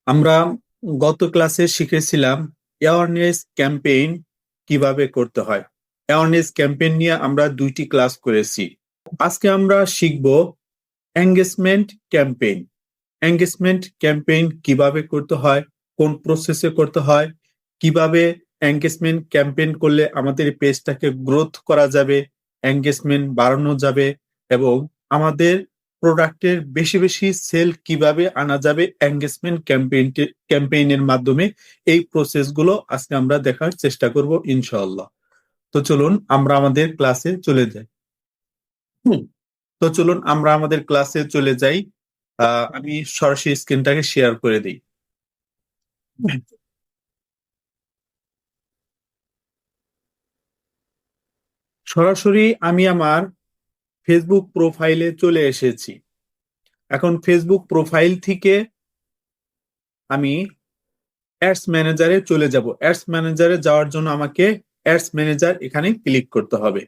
আমরা গত ক্লাসে শিখেছিলাম অ্যাওয়ারনেস ক্যাম্পেইন কিভাবে করতে হয়। অ্যাওয়ারনেস ক্যাম্পেইন নিয়ে আমরা 2টি ক্লাস করেছি। আজকে আমরা শিখব এঙ্গেজমেন্ট ক্যাম্পেইন। এঙ্গেজমেন্ট ক্যাম্পেইন কিভাবে করতে হয়, কোন প্রসেসে করতে হয়, কিভাবে এঙ্গেজমেন্ট ক্যাম্পেইন করলে আমাদের পেজটাকে গ্রোথ করা যাবে, এঙ্গেজমেন্ট বাড়ানো যাবে এবং আমাদের প্রোডাক্টের বেশি বেশি সেল কিভাবে আনা যাবে এঙ্গেজমেন্ট ক্যাম্পেইনের মাধ্যমে। এই প্রসেসগুলো আজকে আমরা দেখার চেষ্টা করব ইনশাআল্লাহ। তো চলুন আমরা আমাদের ক্লাসে চলে যাই। হুম, তো চলুন আমরা আমাদের ক্লাসে চলে যাই। আমি সরাসরি স্ক্রিনটাকে শেয়ার করে দিই। সরাসরি আমি আমার ফেসবুক প্রোফাইলে চলে এসেছি। এখন ফেসবুক প্রোফাইল থেকে আমি অ্যাডস ম্যানেজারে চলে যাব। অ্যাডস ম্যানেজারে যাওয়ার জন্য আমাকে অ্যাডস ম্যানেজার এখানে ক্লিক করতে হবে।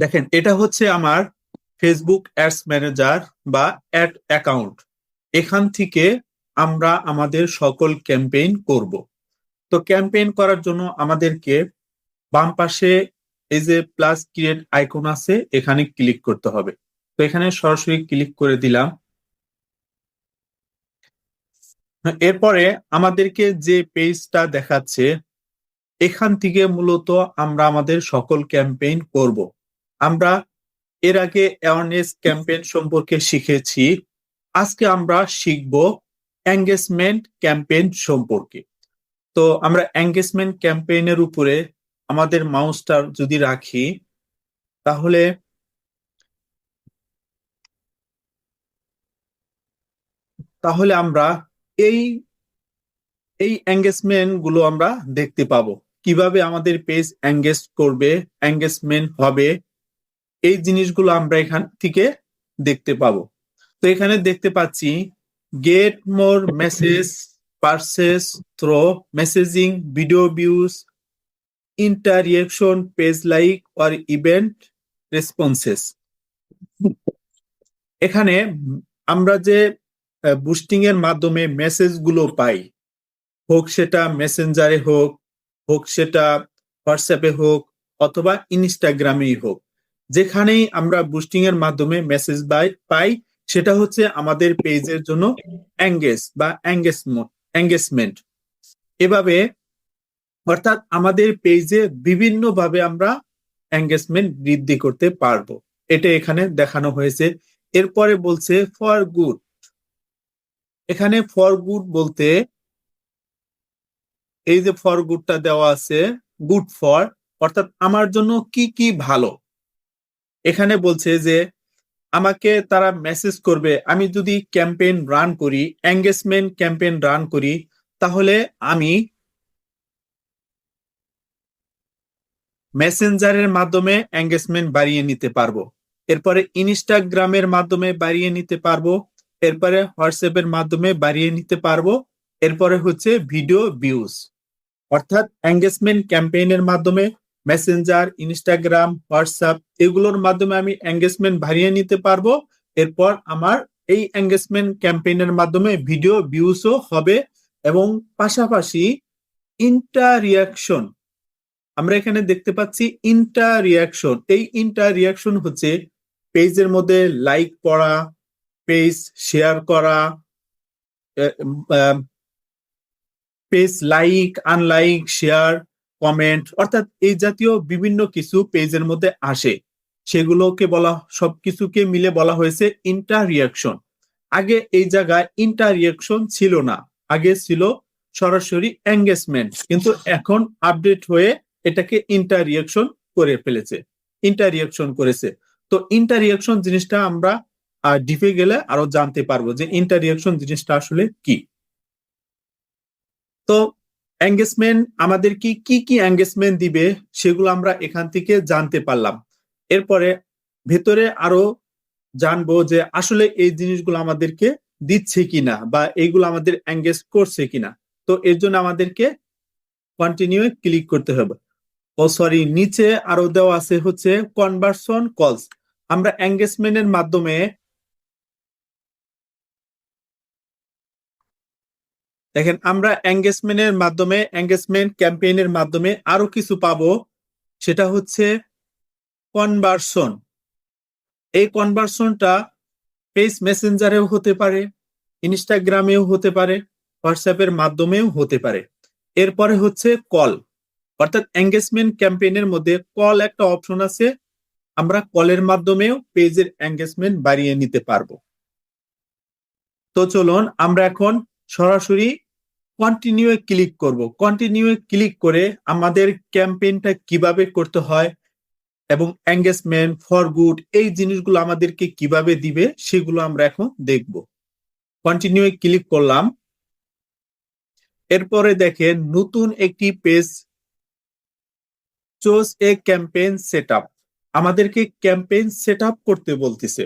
দেখেন, এটা হচ্ছে আমার ফেসবুক অ্যাডস ম্যানেজার বা অ্যাড অ্যাকাউন্ট। এখান থেকে আমরা আমাদের সকল ক্যাম্পেইন করব। তো ক্যাম্পেইন করার জন্য আমাদেরকে বাম পাশে এই যে প্লাস ক্রিয়েট আইকন আছে, এখানে ক্লিক করতে হবে। তো এখানে সরাসরি ক্লিক করে দিলাম। এরপরে আমাদেরকে যে পেজটা দেখাচ্ছে, এখান থেকে মূলত আমরা আমাদের সকল ক্যাম্পেইন করব। আমরা এর আগে অ্যাওয়ারনেস ক্যাম্পেইন সম্পর্কে শিখেছি। আজকে আমরা শিখব এঙ্গেজমেন্ট ক্যাম্পেইন সম্পর্কে। তো আমরা এঙ্গেজমেন্ট ক্যাম্পেইনের উপরে আমাদের মাউসটা যদি রাখি, তাহলে তাহলে আমরা এই এই এঙ্গেজমেন্ট গুলো আমরা দেখতে পাবো। কিভাবে আমাদের পেজ এঙ্গেজ করবে, এঙ্গেজমেন্ট হবে, এই জিনিসগুলো আমরা এখান থেকে দেখতে পাবো। তো এখানে দেখতে পাচ্ছি get more message, purchase through messaging, video views, interaction, page like or event responses. এখানে আমরা যে বুস্টিং এর মাধ্যমে মেসেজ গুলো পাই, হোক সেটা মেসেঞ্জারে হোক, হোক সেটা হোয়াটসঅ্যাপে হোক, অথবা ইনস্টাগ্রামেই হোক, যেখানেই আমরা বুস্টিং এর মাধ্যমে মেসেজ পাই, সেটা হচ্ছে আমাদের পেজের জন্য এঙ্গেজ বা এঙ্গেজমেন্ট। এভাবে অর্থাৎ আমাদের পেজে বিভিন্ন ভাবে আমরা এঙ্গেজমেন্ট বৃদ্ধি করতে পারবো। এটা এখানে দেখানো হয়েছে। এরপরে বলছে ফর গুড। এখানে ফর গুড বলতে এই যে ফর গুডটা দেওয়া আছে, গুড ফর অর্থাৎ আমার জন্য কি কি ভালো। এখানে বলছে যে আমাকে তারা মেসেজ করবে, আমি যদি ক্যাম্পেইন রান করি, এঙ্গেজমেন্ট ক্যাম্পেইন রান করি, তাহলে আমি মেসেঞ্জারের মাধ্যমে এঙ্গেজমেন্ট বাড়িয়ে নিতে পারবো। এরপরে ইনস্টাগ্রামের মাধ্যমে বাড়িয়ে নিতে পারবো। এরপরে হোয়াটসঅ্যাপের মাধ্যমে বাড়িয়ে নিতে পারবো। এরপরে হচ্ছে ভিডিও ভিউজ। অর্থাৎ এঙ্গেজমেন্ট ক্যাম্পেইনের মাধ্যমে মেসেঞ্জার, ইনস্টাগ্রাম, হোয়াটসঅ্যাপ এগুলোর মাধ্যমে আমি এঙ্গেজমেন্ট বাড়িয়ে নিতে পারবো। এরপর আমার এই এঙ্গেজমেন্ট ক্যাম্পেইনের মাধ্যমে ভিডিও ভিউজও হবে এবং পাশাপাশি ইন্টারিয়াকশন আমরা এখানে দেখতে পাচ্ছি। ইন্টারিয়াকশন, এই ইন্টারিয়াকশন হচ্ছে পেজের মধ্যে লাইক পড়া, পেজ শেয়ার করা, page like, unlike, share, comment, অর্থাৎ এই জাতীয় বিভিন্ন কিছু পেজের মধ্যে আসে। সেগুলোকে বলা, সবকিছুকে মিলে বলা হয়েছে ইন্টারিয়াকশন। আগে এই জায়গায় ইন্টারিয়াকশন ছিল না, আগে ছিল সরাসরি এঙ্গেজমেন্ট, কিন্তু এখন আপডেট হয়ে এটাকে ইন্টারিয়াকশন করে ফেলেছে, ইন্টারিয়াকশন করেছে। তো ইন্টারিয়াকশন জিনিসটা আমরা ডিপে গেলে আরো জানতে পারবো যে ইন্টারিয়াকশন জিনিসটা আসলে কি। তো এঙ্গেজমেন্ট আমাদের কি কি কি এঙ্গেজমেন্ট দিবে সেগুলো আমরা এখান থেকে জানতে পারলাম। এরপরে ভেতরে আরো জানবো যে আসলে এই জিনিসগুলো আমাদেরকে দিচ্ছে কিনা বা এইগুলো আমাদের এঙ্গেজ করছে কিনা। তো এর জন্য আমাদেরকে কন্টিনিউ ক্লিক করতে হবে। নিচে আরো দেওয়া আছে হচ্ছে কনভার্সন কলস। আমরা এঙ্গেজমেন্টের মাধ্যমে দেখেন, আমরা এঙ্গেজমেন্ট ক্যাম্পেইনের মাধ্যমে আরো কিছু পাবো, সেটা হচ্ছে কনভার্সন। এই কনভার্সনটা পেজ মেসেঞ্জারেও হতে পারে, ইনস্টাগ্রামেও হতে পারে, হোয়াটসঅ্যাপের মাধ্যমেও হতে পারে। এরপরে হচ্ছে কল, অর্থাৎ এঙ্গেজমেন্ট ক্যাম্পেইনের মধ্যে কল একটা অপশন আছে, আমরা কলের মাধ্যমেও পেজের এঙ্গেজমেন্ট বাড়িয়ে নিতে পারবো। তো চলুন আমরা এখন সরাসরি কন্টিনিউ ক্লিক করব। কন্টিনিউ ক্লিক করে আমাদের ক্যাম্পেইনটা কিভাবে করতে হয় এবং এঙ্গেজমেন্ট ফর গুড এই জিনিসগুলো আমাদেরকে কিভাবে দিবে সেগুলো আমরা এখন দেখব। কন্টিনিউ ক্লিক করলাম। এরপরে দেখেন নতুন একটি page, choose a campaign setup. আমাদেরকে ক্যাম্পেইন সেটআপ করতে বলতেছে।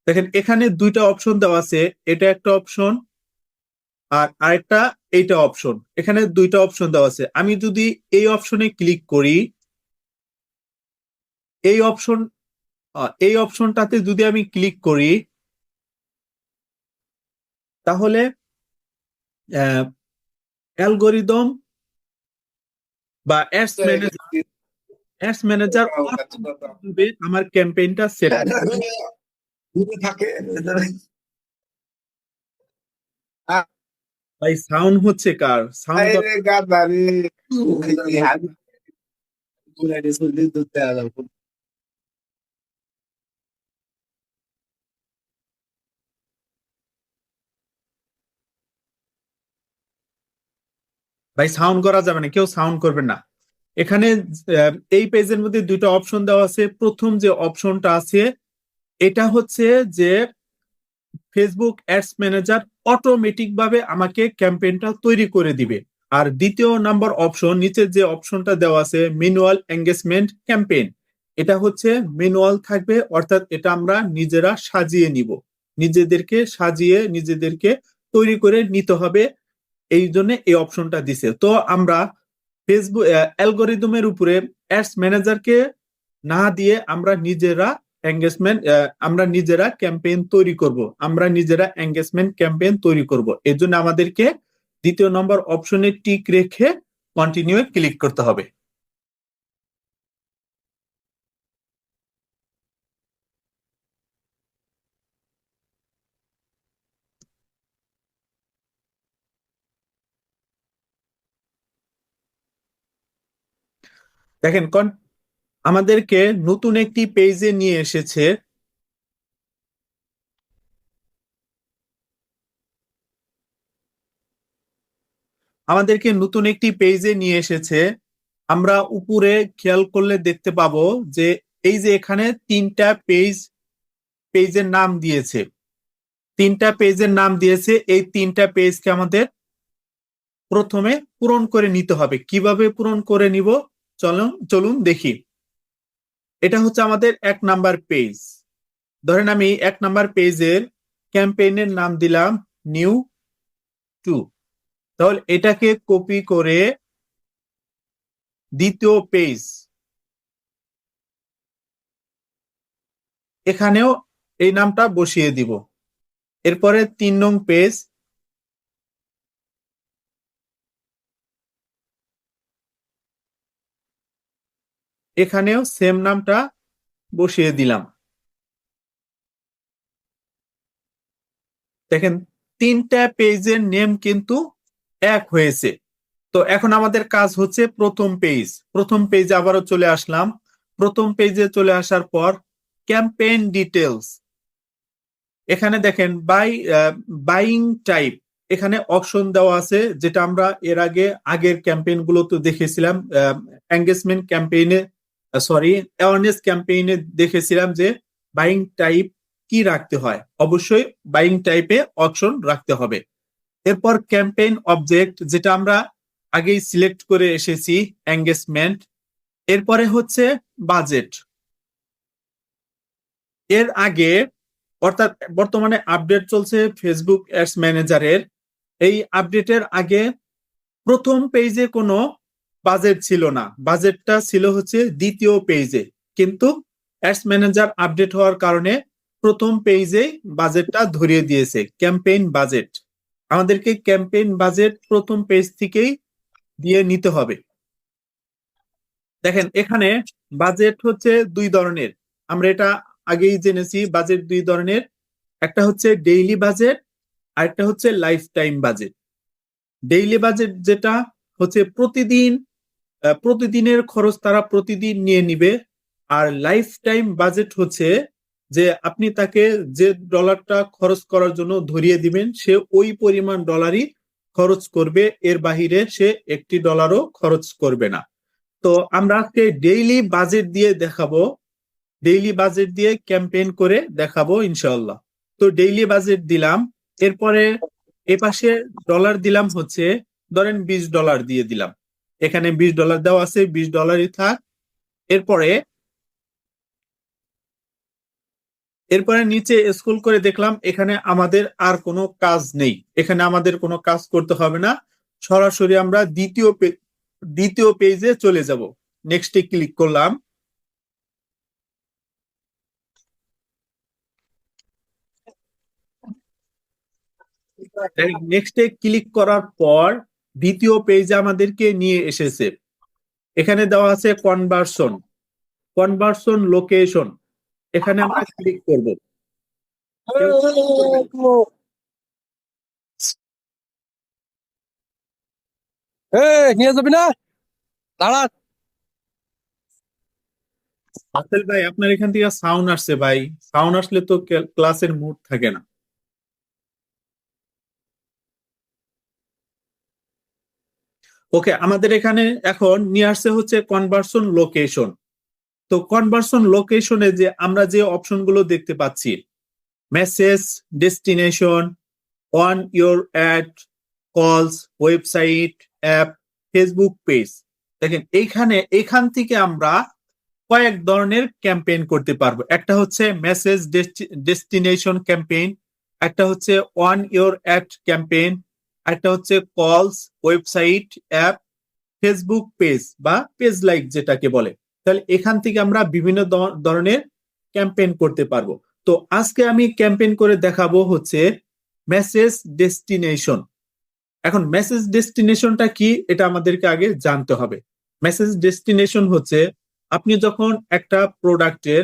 দেখেন এখানে দুইটা অপশন দেওয়া আছে, এটা একটা অপশন আর আরেকটা এইটা অপশন। এখানে দুইটা অপশন দেওয়া আছে। আমি যদি এই অপশনে ক্লিক করি, এই অপশন এই অপশনটাতে যদি আমি ক্লিক করি, তাহলে অ্যালগোরিদম বা অ্যাডস ম্যানেজার আমার ক্যাম্পেইনটা সেট থাকে। ভাই সাউন্ড হচ্ছে কার সাউন্ড? ভাই সাউন্ড করা যাবে না, কেউ সাউন্ড করবে না এখানে। এই পেজের মধ্যে দুইটা অপশন দেওয়া আছে। প্রথম যে অপশনটা আছে এটা হচ্ছে যে ফেসবুক অ্যাডস ম্যানেজার অটোমেটিক ভাবে আমাকে ক্যাম্পেইনটা তৈরি করে দিবে। আর দ্বিতীয় নাম্বার অপশন, নিচের যে অপশনটা দেওয়া আছে ম্যানুয়াল এঙ্গেজমেন্ট ক্যাম্পেইন, এটা হচ্ছে ম্যানুয়াল থাকবে, অর্থাৎ এটা আমরা নিজেরা সাজিয়ে নিব, নিজেদেরকে তৈরি করে নিতে হবে। এই জন্য এই অপশনটা দিছে। তো আমরা ফেসবুক অ্যালগোরিদমের উপরে অ্যাডস ম্যানেজারকে না দিয়ে আমরা নিজেরা ক্যাম্পেইন তৈরি করব, আমরা নিজেরা এঙ্গেজমেন্ট ক্যাম্পেইন তৈরি করব। এর জন্য আমাদেরকে দ্বিতীয় নম্বর অপশনে টিক রেখে কন্টিনিউ ক্লিক করতে হবে। দেখেন আমাদেরকে নতুন একটি পেজে নিয়ে এসেছে। আমরা উপরে খেয়াল করলে দেখতে পাবো যে এই যে এখানে তিনটা পেজের নাম দিয়েছে। এই তিনটা পেজকে আমাদের প্রথমে পূরণ করে নিতে হবে। কিভাবে পূরণ করে নিব চলুন দেখি। এটা হচ্ছে আমাদের 1 নাম্বার পেজ। ধরেন আমি 1 নাম্বার পেজের ক্যাম্পেইনের নাম দিলাম নিউ 2। তাহলে এটাকে কপি করে দ্বিতীয় পেজ, এখানেও এই নামটা বসিয়ে দিব। এরপরে 3 নং পেজ, এখানেও সেম নামটা বসিয়ে দিলাম। দেখেন তিনটা পেজের নেম কিন্তু এক হয়েছে। তো এখন আমাদের কাজ হচ্ছে প্রথম পেজে আবারও চলে আসলাম। প্রথম পেজে চলে আসার পর ক্যাম্পেইন ডিটেলস, এখানে দেখেন বাইং টাইপ, এখানে অপশন দেওয়া আছে, যেটা আমরা এর আগের ক্যাম্পেইন গুলোতে দেখেছিলাম। এঙ্গেজমেন্ট ক্যাম্পেইনে অ্যাওয়ারনেস ক্যাম্পেইনে দেখেছিলাম যে বাইং টাইপ কি রাখতে হয়। অবশ্যই বাইং টাইপে অপশন রাখতে হবে। এরপর ক্যাম্পেইন অবজেক্ট, যেটা আমরা আগেই সিলেক্ট করে এসেছি, এঙ্গেজমেন্ট। এরপরে হচ্ছে বাজেট। এর আগে, অর্থাৎ বর্তমানে আপডেট চলছে ফেসবুক অ্যাডস ম্যানেজারের, এই আপডেটের আগে প্রথম পেজে কোনো বাজেট ছিল না, বাজেটটা ছিল হচ্ছে দ্বিতীয় পেজে, কিন্তু অ্যাডস ম্যানেজার আপডেট হওয়ার কারণে প্রথম পেজে বাজেটটা ধরিয়ে দিয়েছে, ক্যাম্পেইন বাজেট। আমাদেরকে ক্যাম্পেইন বাজেট প্রথম পেজ থেকেই দিয়ে নিতে হবে। দেখেন এখানে বাজেট হচ্ছে দুই ধরনের, আমরা এটা আগেই জেনেছি। বাজেট দুই ধরনের, একটা হচ্ছে ডেইলি বাজেট আর একটা হচ্ছে life time budget. Daily budget যেটা হচ্ছে প্রতিদিনের খরচ তারা প্রতিদিন নিয়ে নিবে। আর লাইফ টাইম বাজেট হচ্ছে যে আপনি তাকে যে ডলারটা খরচ করার জন্য ধরিয়ে দিবেন, সে ওই পরিমাণ ডলারই খরচ করবে, এর বাহিরে সে একটি ডলারও খরচ করবে না। তো আমরা আজকে ডেইলি বাজেট দিয়ে দেখাবো, ডেইলি বাজেট দিয়ে ক্যাম্পেইন করে দেখাবো ইনশাআল্লাহ। তো ডেইলি বাজেট দিলাম, এরপরে এপাশে ডলার দিলাম হচ্ছে ধরেন $20 দিয়ে দিলাম। এখানে $20 দেওয়া আছে, $20ই থাক। এরপরে এরপরে নিচে স্ক্রল করে দেখলাম এখানে আমাদের আর কোনো কাজ নেই, এখানে আমাদের কোনো কাজ করতে হবে না। সরাসরি আমরা দ্বিতীয় পেজে চলে যাব। নেক্সটে ক্লিক করলাম। নেক্সটে ক্লিক করার পর দ্বিতীয় পেজে আমাদেরকে নিয়ে এসেছে। এখানে দেওয়া আছে কনভার্সন লোকেশন, এখানে আমরা ক্লিক করব। কেউ click করবে না। নিয়ে যাবি না, দাঁড়া। আসল ভাই আপনার এখান থেকে সাউন্ড আসছে ভাই, সাউন্ড আসলে তো ক্লাসের মুড থাকে না। ওকে, আমাদের এখানে এখন নিয়ে আসছে হচ্ছে কনভার্সন লোকেশন। তো কনভার্সন লোকেশনে যে আমরা যে অপশনগুলো দেখতে পাচ্ছি, message destination, on your ad, calls, website, app, Facebook page. দেখেন এখান থেকে আমরা কয়েক ধরনের ক্যাম্পেইন করতে পারবো। একটা হচ্ছে মেসেজ ডেস্টিনেশন ক্যাম্পেইন, একটা হচ্ছে অন ইওর অ্যাড ক্যাম্পেইন, একটা হচ্ছে কলস, ওয়েবসাইট, অ্যাপ, ফেসবুক পেজ বা পেজ লাইক যেটাকে বলে। তাহলে এখান থেকে আমরা বিভিন্ন ধরনের ক্যাম্পেইন করতে পারবো। তো আজকে আমি ক্যাম্পেইন করে দেখাবো হচ্ছে মেসেজ ডেস্টিনেশন। এখন মেসেজ ডেস্টিনেশনটা কি এটা আমাদেরকে আগে জানতে হবে। মেসেজ ডেস্টিনেশন হচ্ছে আপনি যখন একটা প্রোডাক্টের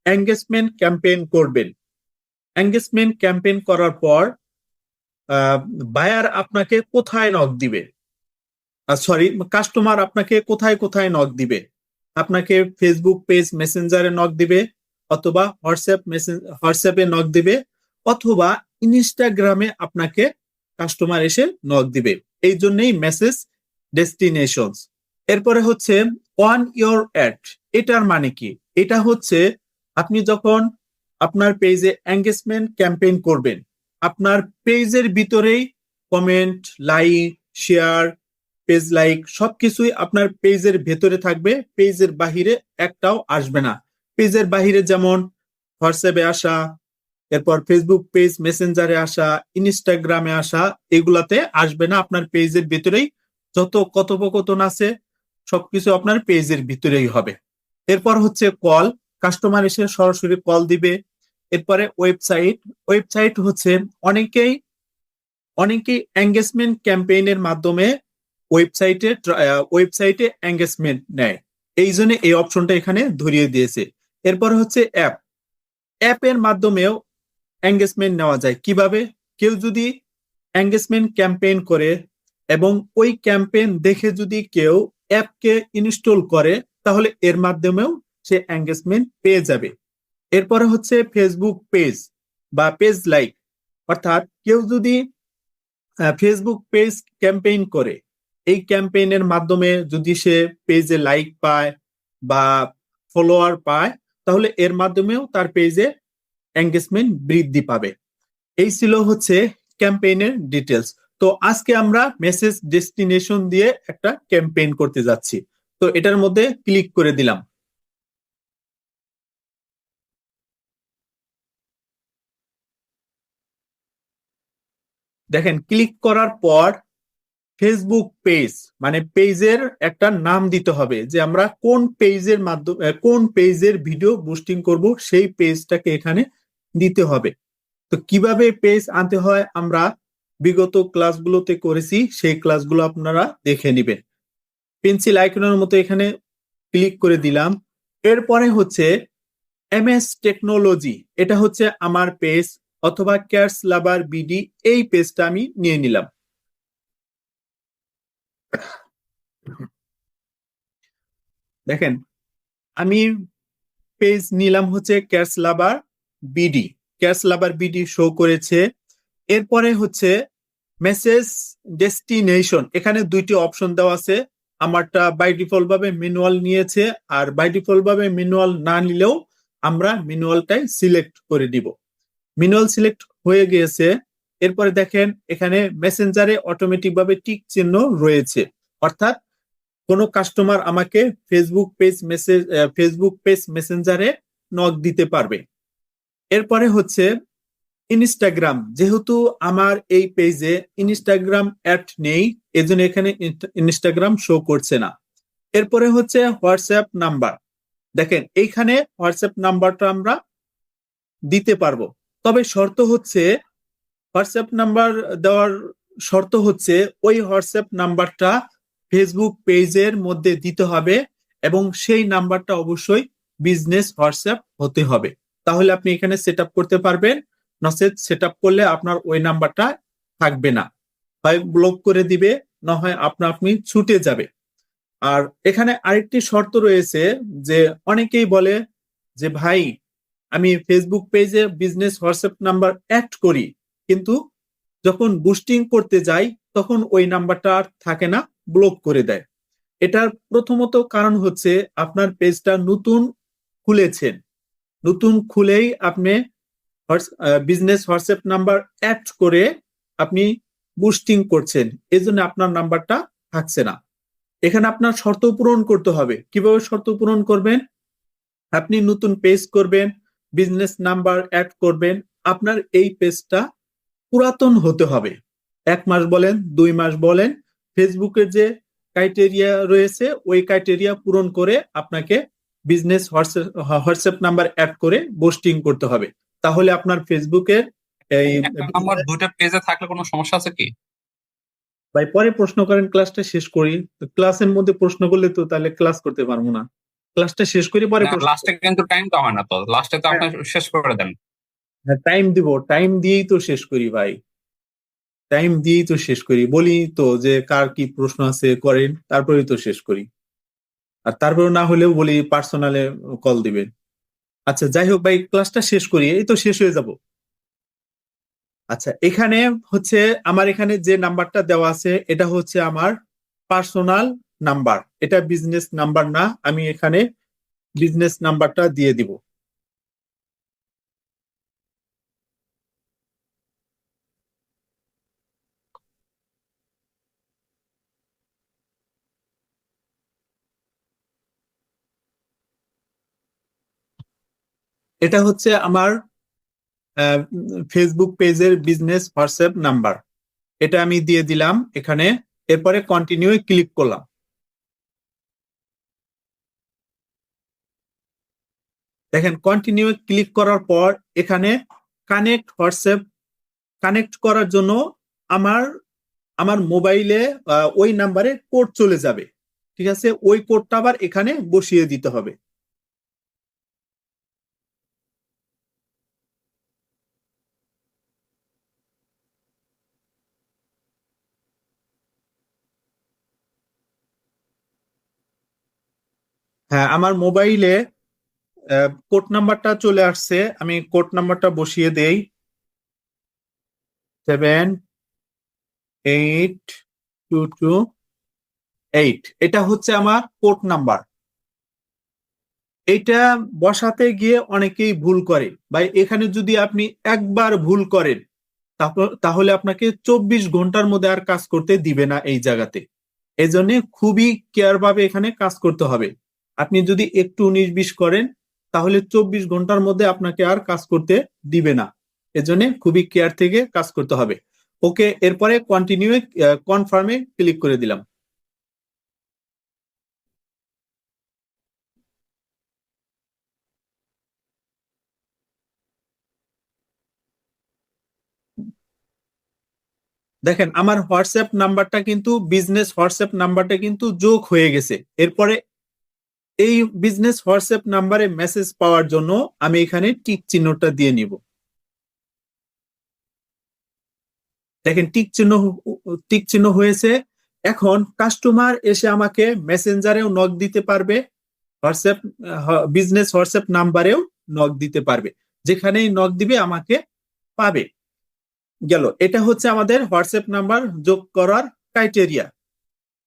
এঙ্গেজমেন্ট ক্যাম্পেইন করবেন, এঙ্গেজমেন্ট ক্যাম্পেইন করার পর বায়ার আপনাকে কোথায় নক দিবে, সরি কাস্টমার আপনাকে কোথায় কোথায় নক দিবে। আপনাকে ফেসবুক পেজ মেসেঞ্জারে নক দিবে, অথবা হোয়াটসঅ্যাপে নক দিবে, অথবা ইনস্টাগ্রামে আপনাকে কাস্টমার এসে নক দিবে। এই জন্যই মেসেজ ডেস্টিনেশনস। এরপরে হচ্ছে অন ইওর অ্যাড। এটার মানে কি? এটা হচ্ছে আপনি যখন আপনার পেজে এঙ্গেজমেন্ট ক্যাম্পেইন করবেন, আপনার পেজের ভিতরেই comment, like, share, page like সবকিছুই আপনার পেজের ভেতরে থাকবে, পেজের বাহিরে একটাও আসবে না। পেজের বাহিরে যেমন হোয়াটসঅ্যাপে আসা, এরপর ফেসবুক পেজ মেসেঞ্জারে আসা, ইনস্টাগ্রামে আসা, এগুলাতে আসবে না। আপনার পেজের ভিতরেই যত কথোপকথন আছে সবকিছু আপনার পেজের ভিতরেই হবে। এরপর হচ্ছে কল, কাস্টমার এসে সরাসরি কল দিবে। এরপরে ওয়েবসাইট, ওয়েবসাইট হচ্ছে অনেকেই অনেকেই এঙ্গেজমেন্ট ক্যাম্পেইনের মাধ্যমে ওয়েবসাইটে এঙ্গেজমেন্ট নেয়, এই জন্য এই অপশনটা এখানে ধরিয়ে দিয়েছে। এরপর হচ্ছে অ্যাপ, অ্যাপের মাধ্যমেও এঙ্গেজমেন্ট নেওয়া যায়। কিভাবে? কেউ যদি এঙ্গেজমেন্ট ক্যাম্পেইন করে এবং ওই ক্যাম্পেইন দেখে যদি কেউ অ্যাপকে ইনস্টল করে, তাহলে এর মাধ্যমেও সে এঙ্গেজমেন্ট পেয়ে যাবে। এরপরে হচ্ছে ফেসবুক পেজ বা পেজ লাইক, অর্থাৎ কেউ যদি ফেসবুক পেজ ক্যাম্পেইন করে, এই ক্যাম্পেইনের মাধ্যমে যদি সে পেজে লাইক পায় বা ফলোয়ার পায়, তাহলে এর মাধ্যমেও তার পেজে এঙ্গেজমেন্ট বৃদ্ধি পাবে। এই ছিল হচ্ছে ক্যাম্পেইনের ডিটেলস। তো আজকে আমরা মেসেজ ডেস্টিনেশন দিয়ে একটা ক্যাম্পেইন করতে যাচ্ছি। তো এটার মধ্যে ক্লিক করে দিলাম। দেখেন ক্লিক করার পর ফেসবুক পেজ, মানে পেজের একটা নাম দিতে হবে যে আমরা কোন পেজের মাধ্যমে কোন পেজের ভিডিও বুস্টিং করব, সেই পেজটাকে এখানে দিতে হবে। তো কিভাবে পেজ আনতে হয় আমরা বিগত ক্লাসগুলোতে করেছি, সেই ক্লাসগুলো আপনারা দেখে নেবেন। পেন্সিল আইকনের মতো এখানে ক্লিক করে দিলাম। এরপরে হচ্ছে এমএস টেকনোলজি, এটা হচ্ছে আমার পেজ, অথবা ক্যাটস লাভার বিডি, এই পেজটা আমি নিয়ে নিলাম। দেখেন আমি পেজ নিলাম হচ্ছে ক্যাটস লাভার বিডি, ক্যাটস লাভার বিডি শো করেছে। এরপরে হচ্ছে মেসেজ ডেস্টিনেশন, এখানে দুইটি অপশন দেওয়া আছে। আমারটা বাই ডিফল্ট ভাবে ম্যানুয়াল নিয়েছে, আর বাই ডিফল্ট ভাবে ম্যানুয়াল না নিলেও আমরা ম্যানুয়ালটাই সিলেক্ট করে দিব। ম্যানুয়াল সিলেক্ট হয়ে গিয়েছে। এরপরে দেখেন এখানে মেসেঞ্জারে অটোমেটিক ভাবে টিক চিহ্ন রয়েছে, অর্থাৎ কোনো কাস্টমার আমাকে ফেসবুক পেজ মেসেঞ্জারে নক দিতে পারবে। এরপরে হচ্ছে ইনস্টাগ্রাম, যেহেতু আমার এই পেজে ইনস্টাগ্রাম অ্যাড নেই, এজন্য এখানে ইনস্টাগ্রাম শো করছে না। এরপরে হচ্ছে হোয়াটসঅ্যাপ নাম্বার, দেখেন এইখানে হোয়াটসঅ্যাপ নাম্বারটা আমরা দিতে পারবো, তবে শর্ত হচ্ছে হোয়াটসঅ্যাপ নাম্বার দেওয়ার শর্ত হচ্ছে ওই হোয়াটসঅ্যাপ নাম্বারটা ফেসবুক পেজের মধ্যে দিতে হবে, এবং সেই নাম্বারটা অবশ্যই বিজনেস হোয়াটসঅ্যাপ হতে হবে, তাহলে আপনি এখানে সেট আপ করতে পারবেন। নচেত সেট আপ করলে আপনার ওই নাম্বারটা থাকবে না, হয় ব্লক করে দিবে, না হয় আপনি ছুটে যাবে। আর এখানে আরেকটি শর্ত রয়েছে যে অনেকেই বলে যে ভাই আমি ফেসবুক পেজে বিজনেস হোয়াটসঅ্যাপ নাম্বার অ্যাড করি, কিন্তু যখন বুস্টিং করতে যাই তখন ওই নাম্বারটা আর থাকে না, ব্লক করে দেয়। এটার প্রথমত কারণ হচ্ছে আপনার পেজটা নতুন খুলেছেন, নতুন খুলেই আপনি বিজনেস হোয়াটসঅ্যাপ নাম্বার অ্যাড করে আপনি বুস্টিং করছেন, এজন্য আপনার নাম্বারটা থাকছে না। এখানে আপনার শর্ত পূরণ করতে হবে। কিভাবে শর্ত পূরণ করবেন? আপনি নতুন পেজ করবেন, বিজনেস নাম্বার অ্যাড করবেন, আপনার এই পেজটা পুরাতন হতে হবে। 1 মাস বলেন, 2 মাস বলেন, ফেসবুকের যে ক্রাইটেরিয়া রয়েছে ওই ক্রাইটেরিয়া পূরণ করে আপনাকে বিজনেস হোয়াটসঅ্যাপ নাম্বার অ্যাড করে বুস্টিং করতে হবে, তাহলে আপনার ফেসবুকের এই একটা নাম্বার দুইটা পেজে থাকলে কোনো সমস্যা আছে কি? ভাই পরে প্রশ্ন করেন, ক্লাসটা শেষ করি। ক্লাসের মধ্যে প্রশ্ন করলে তো তাহলে ক্লাস করতে পারবো না, ক্লাসটা শেষ করি পরে প্রশ্ন। লাস্টে কিন্তু টাইম তো হয় না, তো লাস্টে তো আপনি শেষ করে দেন। হ্যাঁ টাইম দিব, টাইম দিয়েই তো শেষ করি ভাই, টাইম দিয়েই তো শেষ করি, বলি তো যে কার কি প্রশ্ন আছে করেন, তারপরেই তো শেষ করি। আর তারপরে না হলেও বলি পার্সোনালে কল দিবেন। আচ্ছা যাই হোক ভাই, ক্লাসটা শেষ করি, এই তো শেষ হয়ে যাব। আচ্ছা এখানে হচ্ছে আমার এখানে যে নাম্বারটা দেওয়া আছে এটা হচ্ছে আমার পার্সোনাল নাম্বার, এটা বিজনেস নাম্বার না, আমি এখানে বিজনেস নাম্বারটা দিয়ে দিব। এটা হচ্ছে আমার ফেসবুক পেজের বিজনেস হোয়াটসঅ্যাপ নাম্বার, এটা আমি দিয়ে দিলাম এখানে। এরপরে কন্টিনিউ ক্লিক করলাম। দেখেন কন্টিনিউ ক্লিক করার পর এখানে কানেক্ট হোয়াটসঅ্যাপ, কানেক্ট করার জন্য আমার আমার মোবাইলে ওই নাম্বারে কোড চলে যাবে, ঠিক আছে? ওই কোডটা আবার এখানে বসিয়ে দিতে হবে। হ্যাঁ আমার মোবাইলে কোড নাম্বারটা চলে আসছে, আমি কোড নাম্বারটা বসিয়ে দেই। 78228, এটা হচ্ছে আমার কোড নাম্বার। এটা বসাতে গিয়ে অনেকেই ভুল করে ভাই, এখানে যদি আপনি একবার ভুল করেন তাহলে আপনাকে 24 ঘন্টার মধ্যে আর কাজ করতে দিবে না এই জায়গাতে। এই জন্য খুবই কেয়ার ভাবে এখানে কাজ করতে হবে। আপনি যদি একটু 19-20 করেন তাহলে 24 ঘন্টার মধ্যে আপনাকে আর কাজ করতে দিবে না, এজন্য খুবই কেয়ার থেকে কাজ করতে হবে। ওকে, এরপরে কন্টিনিউ কনফার্মে ক্লিক করে দিলাম। দেখেন আমার হোয়াটসঅ্যাপ নাম্বারটা কিন্তু বিজনেস হোয়াটসঅ্যাপ নাম্বারটা কিন্তু যোগ হয়ে গেছে। এরপরে এই বিজনেস হোয়াটসঅ্যাপ নাম্বারে মেসেজ পাওয়ার জন্য আমি এখানে টিক চিহ্নটা দিয়ে নিব। দেখেন টিক চিহ্ন হয়েছে। এখন কাস্টমার এসে আমাকে মেসেঞ্জারেও নক দিতে পারবে, হোয়াটসঅ্যাপ বিজনেস হোয়াটসঅ্যাপ নাম্বারেও নক দিতে পারবে, যেখানেই নক দিবে আমাকে পাবে। গেল, এটা হচ্ছে আমাদের হোয়াটসঅ্যাপ নাম্বার যোগ করার ক্রাইটেরিয়া।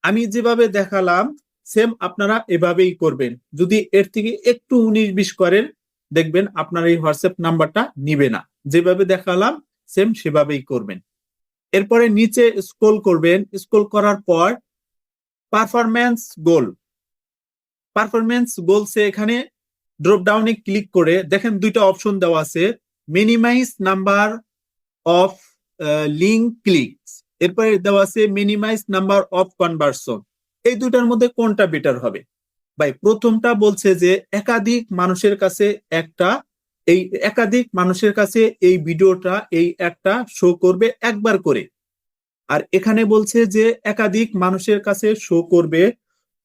আমি যেভাবে দেখালাম সেম আপনারা এভাবেই করবেন। যদি এর থেকে একটু 19-20 করেন দেখবেন আপনার এই হোয়াটসঅ্যাপ নাম্বারটা নিবে না। যেভাবে দেখালাম সেম সেভাবেই করবেন। এরপরে নিচে স্ক্রল করবেন, স্ক্রল করার পর পারফরম্যান্স গোলসে এখানে ড্রপ ডাউনে ক্লিক করে দেখেন দুইটা অপশন দেওয়া আছে, minimise number of link clicks, এরপরে দেওয়া আছে মিনিমাইজ নাম্বার অফ কনভার্সন। এই দুটার মধ্যে কোনটা বেটার হবে? ভাই প্রথমটা বলছে যে একাধিক মানুষের কাছে এই ভিডিওটা এই একটা শো করবে একবার করে। আর এখানে বলছে যে একাধিক মানুষের কাছে শো করবে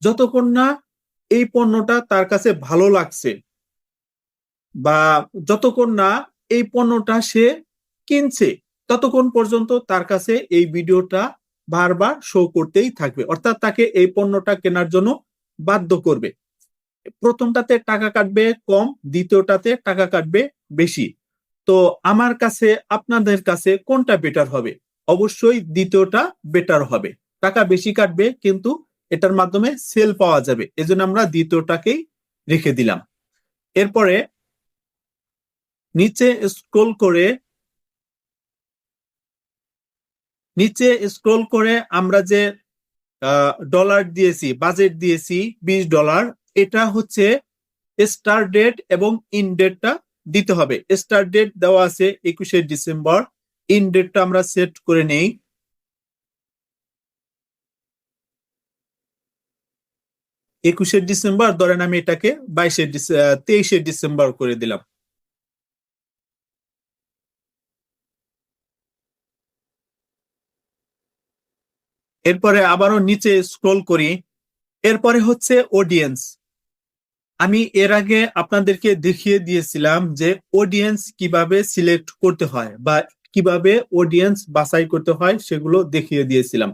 যতক্ষণ না এই পণ্যটা তার কাছে ভালো লাগছে, বা যতক্ষণ না এই পণ্যটা সে কিনছে ততক্ষণ পর্যন্ত তার কাছে এই ভিডিওটা বারবার শো করতেই থাকবে, অর্থাৎ তাকে এই পণ্যটা কেনার জন্য বাধ্য করবে। প্রথমটাতে টাকা কাটবে কম, দ্বিতীয়টাতে টাকা কাটবে বেশি। তো আমার কাছে আপনাদের কাছে কোনটা বেটার হবে? অবশ্যই দ্বিতীয়টা বেটার হবে। টাকা বেশি কাটবে কিন্তু এটার মাধ্যমে সেল পাওয়া যাবে, এজন্য আমরা দ্বিতীয়টাকেই রেখে দিলাম। এরপরে নিচে স্ক্রল করে আমরা যে ডলার দিয়েছি, বাজেট দিয়েছি $20, এটা হচ্ছে স্টার্ট ডেট এবং ইন ডেটটা দিতে হবে। স্টার্ট ডেট দেওয়া আছে 21শে ডিসেম্বর, ইন ডেটটা আমরা সেট করে নেই। 21শে ডিসেম্বর, ধরেন আমি এটাকে 23শে ডিসেম্বর করে দিলাম। এরপরে আবারও নিচে স্ক্রল করি। এরপরে হচ্ছে অডিয়েন্স। আমি এর আগে আপনাদেরকে দেখিয়ে দিয়েছিলাম যে অডিয়েন্স কিভাবে সিলেক্ট করতে হয় বা কিভাবে অডিয়েন্স বাছাই করতে হয়, সেগুলো দেখিয়ে দিয়েছিলাম।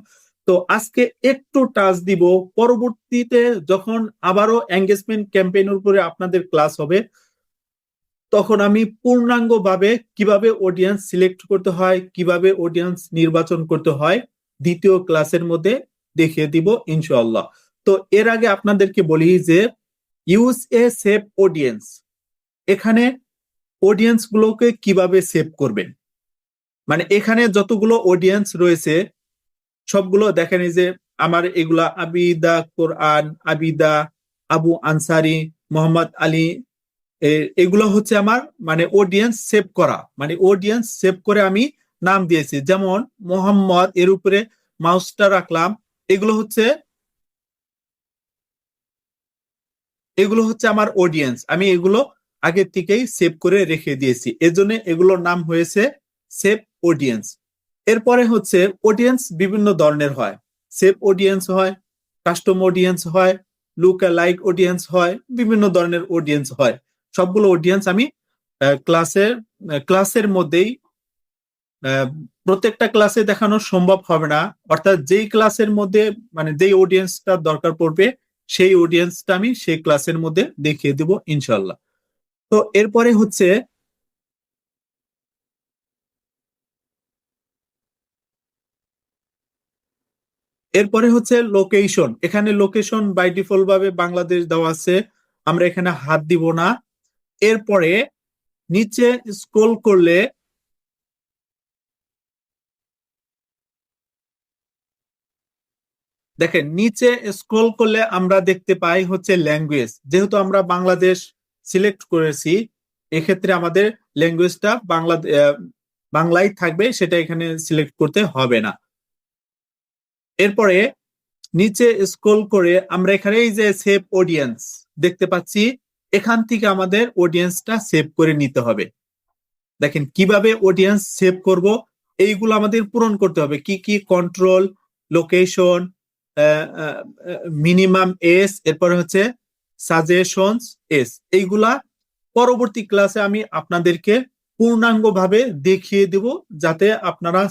তো আজকে একটু টাচ দিব, পরবর্তীতে যখন আবারও এঙ্গেজমেন্ট ক্যাম্পেইনের উপরে আপনাদের ক্লাস হবে তখন আমি পূর্ণাঙ্গভাবে কিভাবে অডিয়েন্স সিলেক্ট করতে হয়, কিভাবে অডিয়েন্স নির্বাচন করতে হয় দ্বিতীয় ক্লাসের মধ্যে দেখিয়ে দিব ইনশাআল্লাহ। তো এর আগে আপনাদেরকে বলি যে ইউজ এ সেভ অডিয়েন্স, এখানে অডিয়েন্স গুলোকে কিভাবে সেভ করবেন, মানে এখানে যতগুলো অডিয়েন্স রয়েছে সবগুলো দেখেন, এই যে আমার এগুলা আবিদা কোরআন, আবিদা, আবু আনসারি, মোহাম্মদ আলী, এগুলো হচ্ছে আমার মানে অডিয়েন্স সেভ করা, মানে অডিয়েন্স সেভ করে আমি নাম দিয়েছি। যেমন মোহাম্মদ, এর উপরে মাউসটা রাখলাম, এগুলো হচ্ছে আমার অডিয়েন্স, আমি এগুলো আগে থেকেই সেভ করে রেখে দিয়েছি, এজন্য এগুলোর নাম হয়েছে সেভ অডিয়েন্স। এরপরে হচ্ছে অডিয়েন্স বিভিন্ন ধরনের হয়, সেভ অডিয়েন্স হয়, কাস্টম অডিয়েন্স হয়, লুক লাইক অডিয়েন্স হয়, বিভিন্ন ধরনের অডিয়েন্স হয়। সবগুলো অডিয়েন্স আমি ক্লাসের মধ্যেই প্রত্যেকটা ক্লাসে দেখানো সম্ভব হবে না, অর্থাৎ যেই ক্লাসের মধ্যে মানে যেই অডিয়েন্সটা দরকার পড়বে সেই অডিয়েন্সটা আমি সেই ক্লাসের মধ্যে দেখিয়ে দিব ইনশাল্লাহ। তো এরপরে হচ্ছে লোকেশন। এখানে লোকেশন বাই ডিফল্ট ভাবে বাংলাদেশ দেওয়া আছে, আমরা এখানে হাত দিব না। এরপরে নিচে স্ক্রল করলে দেখেন, নিচে স্ক্রল করলে আমরা দেখতে পাই হচ্ছে ল্যাঙ্গুয়েজ। যেহেতু আমরা বাংলাদেশ সিলেক্ট করেছি, এক্ষেত্রে আমাদের ল্যাঙ্গুয়েজটা বাংলায় থাকবে, সেটা এখানে সিলেক্ট করতে হবে না। এরপরে নিচে স্ক্রল করে আমরা এখানে এই যে সেভ অডিয়েন্স দেখতে পাচ্ছি, এখান থেকে আমাদের অডিয়েন্সটা সেভ করে নিতে হবে। দেখেন কিভাবে অডিয়েন্স সেভ করব, এইগুলো আমাদের পূরণ করতে হবে। কি কি? কন্ট্রোল, লোকেশন, মিনিমাম এস, এরপরে হচ্ছে সাজেশনস এস। এইগুলা পরবর্তী ক্লাসে আমি আপনাদেরকে পূর্ণাঙ্গভাবে দেখিয়ে দেব, যাতে আপনারা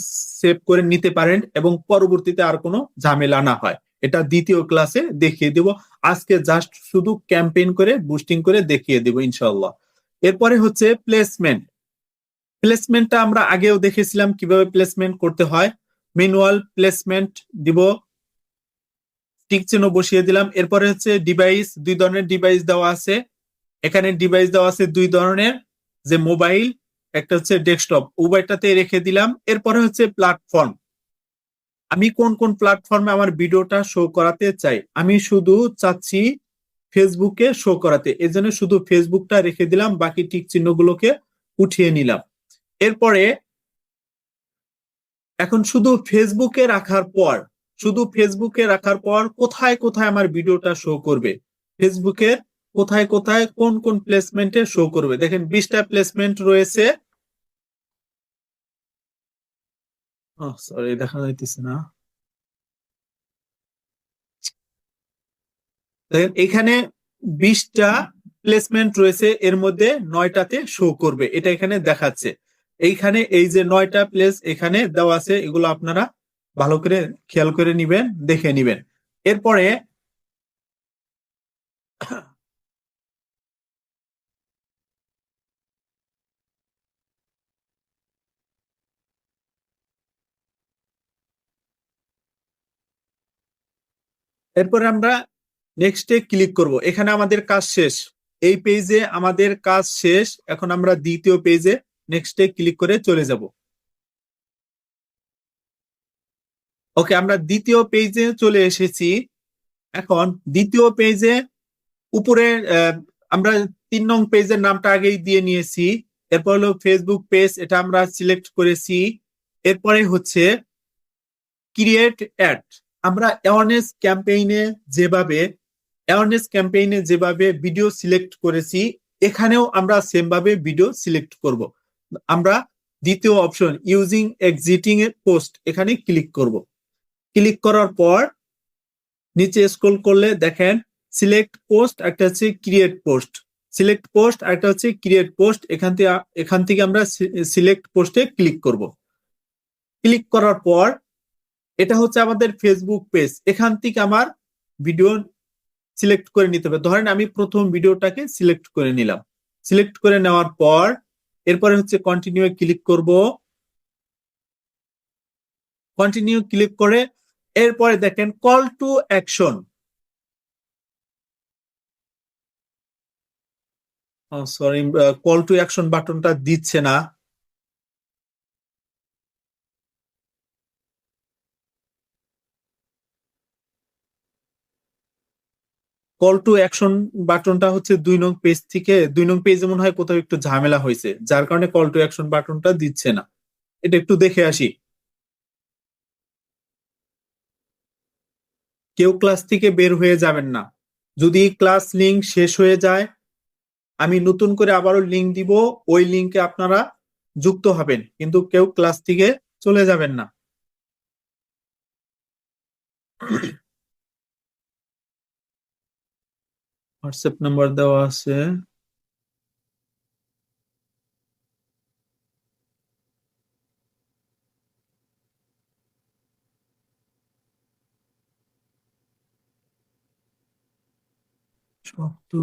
সেভ করে নিতে পারেন এবং পরবর্তীতে আর কোনো ঝামেলা না হয়। এটা দ্বিতীয় ক্লাসে দেখিয়ে দেব। আজকে জাস্ট শুধু ক্যাম্পেইন করে বুস্টিং করে দেখিয়ে দেব ইনশাআল্লাহ। এরপরে হচ্ছে প্লেসমেন্ট। প্লেসমেন্টটা আমরা আগেও দেখেছিলাম কিভাবে প্লেসমেন্ট করতে হয়। ম্যানুয়াল প্লেসমেন্ট দিব, টিক চিহ্ন বসিয়ে দিলাম। এরপরে হচ্ছে ডিভাইস, 2 ধরনের ডিভাইস দেওয়া আছে। এখানে ডিভাইস দেওয়া আছে 2 ধরনের, যে মোবাইল, একটা হচ্ছে ডেস্কটপ, উভয়টাতে রেখে দিলাম। এরপরে হচ্ছে প্ল্যাটফর্ম, আমি কোন কোন প্ল্যাটফর্মে আমার ভিডিওটা শো করাতে চাই। আমি শুধু চাচ্ছি ফেসবুকে শো করাতে, এজন্য শুধু ফেসবুকটা রেখে দিলাম, বাকি টিক চিহ্নগুলোকে উঠিয়ে নিলাম। এরপরে এখন শুধু ফেসবুকে রাখার পর কোথায় কোথায় আমার ভিডিওটা শো করবে, ফেসবুকের কোথায় কোথায় কোন কোন প্লেসমেন্টে শো করবে। দেখেন 20টা প্লেসমেন্ট রয়েছে। সরি, দেখা যাইতেছে না। দেখেন এখানে 20টা প্লেসমেন্ট রয়েছে, এর মধ্যে 9টাতে শো করবে, এটা এখানে দেখাচ্ছে। এইখানে এই যে 9টা প্লেস এখানে দেওয়া আছে, এগুলো আপনারা ভালো করে খেয়াল করে নিবেন, দেখে নিবেন। এরপরে এরপরে আমরা নেক্সটে ক্লিক করব। এখানে আমাদের কাজ শেষ, এই পেজে আমাদের কাজ শেষ। এখন আমরা দ্বিতীয় পেজে নেক্সটে ক্লিক করে চলে যাব। ওকে, আমরা দ্বিতীয় পেজে চলে এসেছি। এখন দ্বিতীয় পেজে উপরে আমরা 3 নং পেজের নামটা আগেই দিয়ে নিয়েছি। এরপর হলো ফেসবুক পেজ, এটা আমরা সিলেক্ট করেছি। এরপরে হচ্ছে ক্রিয়েট অ্যাড। আমরা অ্যাওয়ারনেস ক্যাম্পেইনে যেভাবে ভিডিও সিলেক্ট করেছি, এখানেও আমরা সেম ভাবে ভিডিও সিলেক্ট করব। আমরা দ্বিতীয় অপশন ইউজিং এক্সিস্টিং পোস্ট, এখানে ক্লিক করব। ক্লিক করার পর নিচে স্ক্রল করলে দেখেন সিলেক্ট পোস্ট, একটা হচ্ছে ক্রিয়েট পোস্ট। সিলেক্ট পোস্ট একটা হচ্ছে ক্রিয়েট পোস্ট। এখান থেকে আমরা সিলেক্ট পোস্টে ক্লিক করব। ক্লিক করার পর এটা হচ্ছে আমাদের ফেসবুক পেজ। এখান থেকে আমার ভিডিও সিলেক্ট করে নিতে হবে। ধরেন আমি প্রথম ভিডিওটাকে সিলেক্ট করে নিলাম। সিলেক্ট করে নেওয়ার পর এরপরে হচ্ছে কন্টিনিউ ক্লিক করব। কন্টিনিউ ক্লিক করে এরপরে দেখেন call to action. Sorry, call to action বাটনটা দিচ্ছে না। কল টু অ্যাকশন বাটনটা হচ্ছে 2 নং পেজ থেকে, 2 নং পেজে মনে হয় কোথাও একটু ঝামেলা হয়েছে, যার কারণে কল টু অ্যাকশন বাটনটা দিচ্ছে না। এটা একটু দেখে আসি। কেউ ক্লাস থেকে বের হয়ে যাবেন না। যদি ক্লাস লিংক শেষ হয়ে যায়, আমি নতুন করে আবারও লিংক দিব, ওই লিংকে আপনারা যুক্ত হবেন, কিন্তু কেউ ক্লাস থেকে চলে যাবেন না। হোয়াটসঅ্যাপ নাম্বার দেওয়া আছে।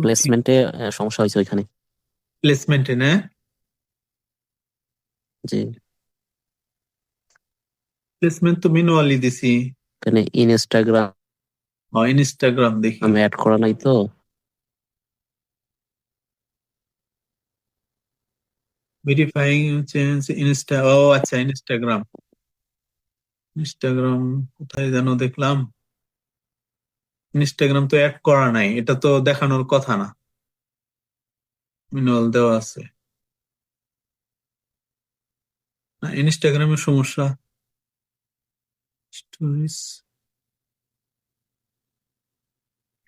প্লেসমেন্টে সমস্যা হয়েছে ওইখানে। প্লেসমেন্টে না? জি, প্লেসমেন্ট তো ম্যানুয়ালি দিছি। এখানে ইনস্টাগ্রাম ইনস্টাগ্রাম দেখি। আমি অ্যাড করা নাই তো। ভেরিফাইং চেঞ্জ ইনস্টা, ও আচ্ছা, ইনস্টাগ্রাম। ইনস্টাগ্রাম কোথায় যেন দেখলাম। ইনস্টাগ্রাম তো অ্যাড করা নাই, এটা তো দেখানোর কথা না। ম্যানুয়াল দেওয়া আছে। না, ইনস্টাগ্রামের সমস্যা। স্টোরিজ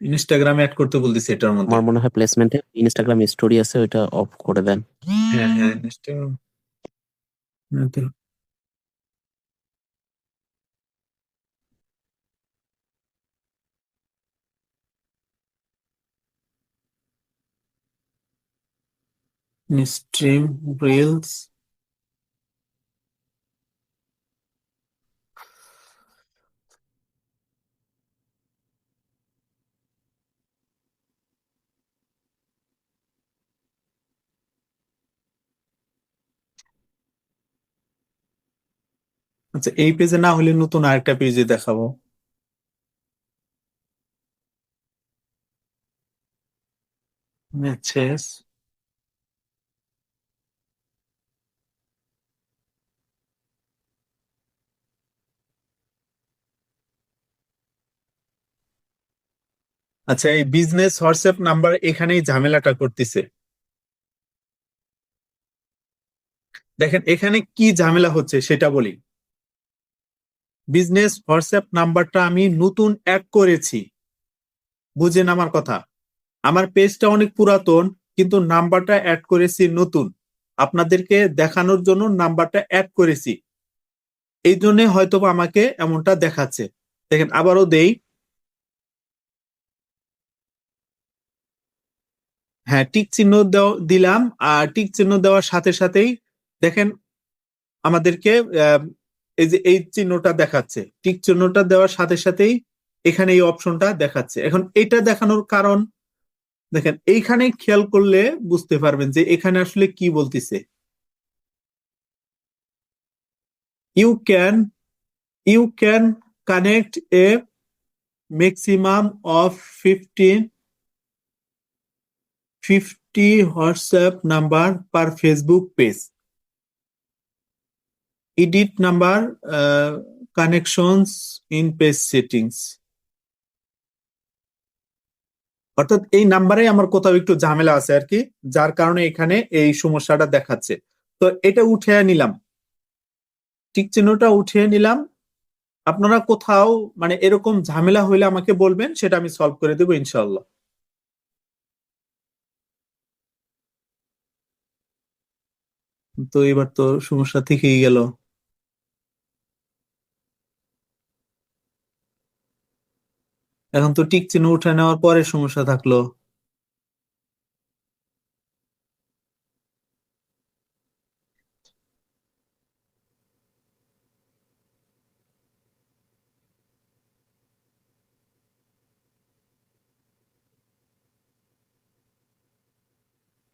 ইনস্টাগ্রামে অ্যাড করতে বলতেছি এটার মধ্যে। আমার মনে হয় প্লেসমেন্টে ইনস্টাগ্রাম স্টোরি আছে, ওইটা অফ করে দেন। হ্যাঁ হ্যাঁ, ইনস্টাগ্রাম স্ট্রিম রিলস। আচ্ছা, এই পেজে না হলে নতুন আরেকটা পেজে দেখাবো। ম্যাচেস। আচ্ছা, এই বিজনেস হোয়াটসঅ্যাপ নাম্বার এখানেই ঝামেলাটা করতেছে। দেখেন এখানে কি ঝামেলা হচ্ছে সেটা বলি। বিজনেস হোয়াটসঅ্যাপ নাম্বারটা আমি নতুন অ্যাড করেছি, বুঝেন আমার কথা। আমার পেজটা অনেক পুরাতন, কিন্তু নাম্বারটা অ্যাড করেছি নতুন, আপনাদেরকে দেখানোর জন্য নাম্বারটা অ্যাড করেছি। এই জন্য হয়তো আমাকে এমনটা দেখাচ্ছে। দেখেন আবারও দেই। হ্যাঁ, টিক চিহ্ন দিলাম, আর টিক চিহ্ন দেওয়ার সাথে সাথেই দেখেন আমাদেরকে এই যে এই চিহ্নটা দেখাচ্ছে, টিক চিহ্নটা দেওয়ার সাথে সাথেই এখানে এই অপশনটা দেখাচ্ছে। এখন এটা দেখানোর কারণ দেখেন, এইখানে খেয়াল করলে বুঝতে পারবেন যে এখানে আসলে কি বলতেছে। You can you can connect a maximum of 50 WhatsApp number per Facebook page. Edit number connections in page settings. অর্থাৎ এই নাম্বারে আমার কোথাও একটু ঝামেলা আছে আর কি, যার কারণে এখানে এই সমস্যাটা দেখাচ্ছে। তো এটা উঠিয়ে নিলাম, টিক চিহ্নটা উঠিয়ে নিলাম। আপনারা কোথাও মানে এরকম ঝামেলা হইলে আমাকে বলবেন, সেটা আমি সলভ করে দেবো ইনশাল্লাহ। তো এবার তো সমস্যা থেকেই গেল। এখন তো টিক চিহ্ন উঠে নেওয়ার পরে সমস্যা থাকলো।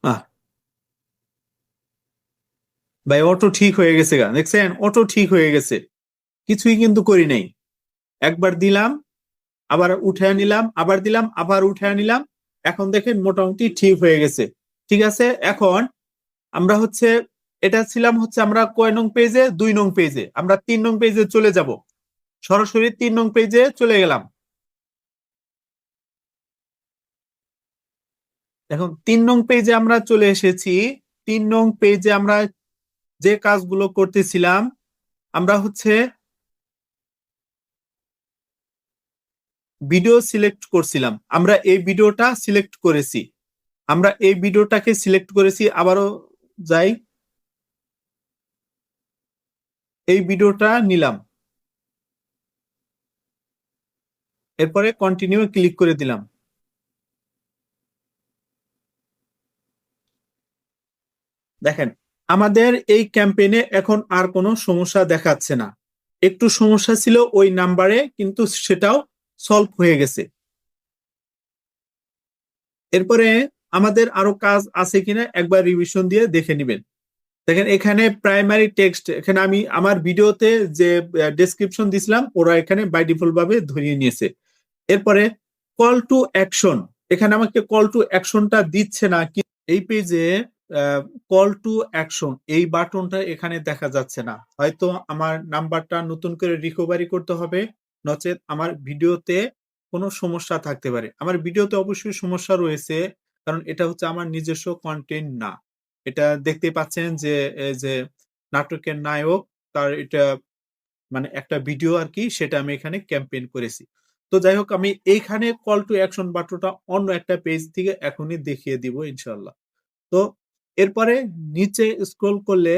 আহ ভাই, অটো ঠিক হয়ে গেছে গা, দেখছেন অটো ঠিক হয়ে গেছে, কিছুই কিন্তু করি নাই। একবার দিলাম, আবার উঠে নিলাম, আবার দিলাম, আবার উঠে নিলাম। এখন দেখেন মোটামুটি ঠিক হয়ে গেছে। ঠিক আছে, এখন আমরা হচ্ছে এটা ছিলাম হচ্ছে আমরা কয় নং পেজে, 2 নং পেজে। আমরা 3 নং পেজে চলে যাব, সরাসরি 3 নং পেজে চলে গেলাম। এখন 3 নং পেজে আমরা চলে এসেছি। 3 নং পেজে আমরা যে কাজগুলো করতেছিলাম, আমরা হচ্ছে ভিডিও সিলেক্ট করছিলাম। আমরা এই ভিডিওটা সিলেক্ট করেছি, আমরা এই ভিডিওটাকে সিলেক্ট করেছি। আবারও যাই, এই ভিডিওটা নিলাম, এরপরে কন্টিনিউ ক্লিক করে দিলাম। দেখেন আমাদের এই ক্যাম্পেইনে এখন আর কোনো সমস্যা দেখাচ্ছে না। একটু সমস্যা ছিল ওই নাম্বারে, কিন্তু সেটাও সলভ হয়ে গেছে। এরপরে আমাদের আরো কাজ আছে কিনা একবার রিভিশন দিয়ে দেখে নিবেন। দেখেন এখানে প্রাইমারি টেক্সট, এখানে আমি আমার ভিডিওতে যে ডেসক্রিপশন দিছিলাম ওরা এখানে বাই ডিফল্ট ভাবে ধরিয়ে নিয়েছে। এরপরে কল টু অ্যাকশন, এখানে আমাকে কল টু অ্যাকশনটা দিচ্ছে না। কি এই পেজে কল টু অ্যাকশন এই বাটনটা এখানে দেখা যাচ্ছে না। হয়তো আমার নাম্বারটা নতুন করে রিকভারি করতে হবে, নচেত আমার ভিডিওতে কোনো সমস্যা থাকতে পারে। আমার ভিডিওতে অবশ্যই সমস্যা রয়েছে, কারণ এটা হচ্ছে আমার নিজস্ব কন্টেন্ট না। এটা দেখতে পাচ্ছেন যে এই যে নাটকের নায়ক, তার এটা মানে একটা ভিডিও আর কি, সেটা আমি এখানে ক্যাম্পেইন করেছি। তো যাই হোক, আমি এইখানে কল টু অ্যাকশন বাটনটা অন্য একটা পেজ থেকে এখনই দেখিয়ে দিব ইনশাল্লাহ। তো এরপরে নিচে স্ক্রল করলে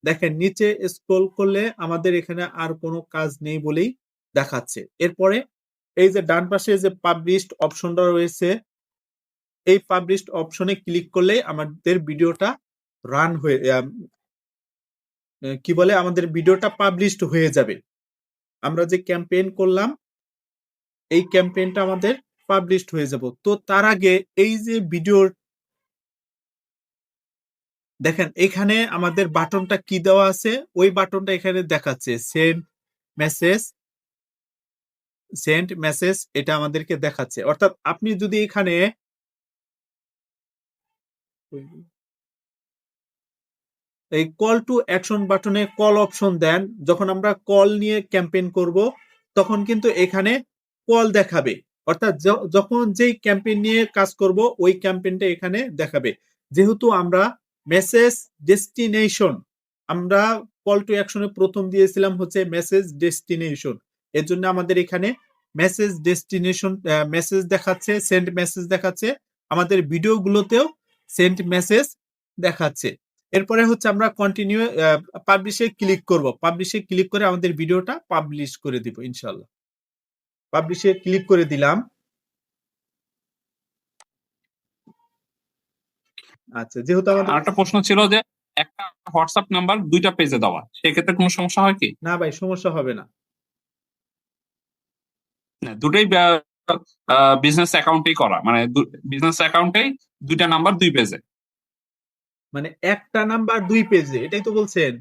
দেখেন, নিচে স্ক্রল করলে আমাদের এখানে আর কোনো কাজ নেই বলেই দেখাচ্ছে। এরপরে এই যে ডান পাশে যে পাবলিশড অপশনটা রয়েছে, এই পাবলিশড অপশনে ক্লিক করলে আমাদের ভিডিওটা রান হয়ে কি বলে, আমাদের ভিডিওটা পাবলিশড হয়ে যাবে। আমরা যে ক্যাম্পেইন করলাম, এই ক্যাম্পেইনটা আমাদের পাবলিশড হয়ে যাব। তো তার আগে এই যে ভিডিওর দেখেন, এখানে আমাদের বাটনটা কি দেওয়া আছে, ওই বাটনটা এখানে দেখাচ্ছে সেন্ড মেসেজ, এটা আমাদেরকে দেখাচ্ছে। অর্থাৎ আপনি যদি এখানে এই কল টু অ্যাকশন বাটনে কল অপশন দেন, যখন আমরা কল নিয়ে ক্যাম্পেইন করব তখন কিন্তু এখানে কল দেখাবে। অর্থাৎ যখন যেই ক্যাম্পেইন নিয়ে কাজ করব ওই ক্যাম্পেইনটা এখানে দেখাবে। যেহেতু আমরা মেসেজ ডেস্টিনেশন, আমরা কল টু অ্যাকশনে প্রথম দিয়েছিলাম হচ্ছে মেসেজ ডেস্টিনেশন, এর জন্য আমাদের এখানে মেসেজ ডেস্টিনেশন মেসেজ দেখাচ্ছে, সেন্ড মেসেজ দেখাচ্ছে, আমাদের ভিডিওগুলোতেও সেন্ড মেসেজ দেখাচ্ছে। এরপরে হচ্ছে আমরা কন্টিনিউ পাবলিশে ক্লিক করব। পাবলিশে ক্লিক করে আমাদের ভিডিওটা পাবলিশ করে দিব ইনশাআল্লাহ। পাবলিশে ক্লিক করে দিলাম। আচ্ছা, যেহেতু আমাদের আরেকটা প্রশ্ন ছিল যে একটা হোয়াটসঅ্যাপ নাম্বার দুইটা পেজে দেওয়া, সেক্ষেত্রে কোনো সমস্যা হয় কি? না ভাই, সমস্যা হবে না। না, দুটোই বিজনেস অ্যাকাউন্টেই করা, মানে বিজনেস অ্যাকাউন্টেই দুইটা নাম্বার দুই পেজে। মানে একটা নাম্বার দুই পেজে, এটাই তো বলছেন?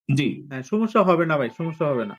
জি। হ্যাঁ, সমস্যা হবে না ভাই, সমস্যা হবে না।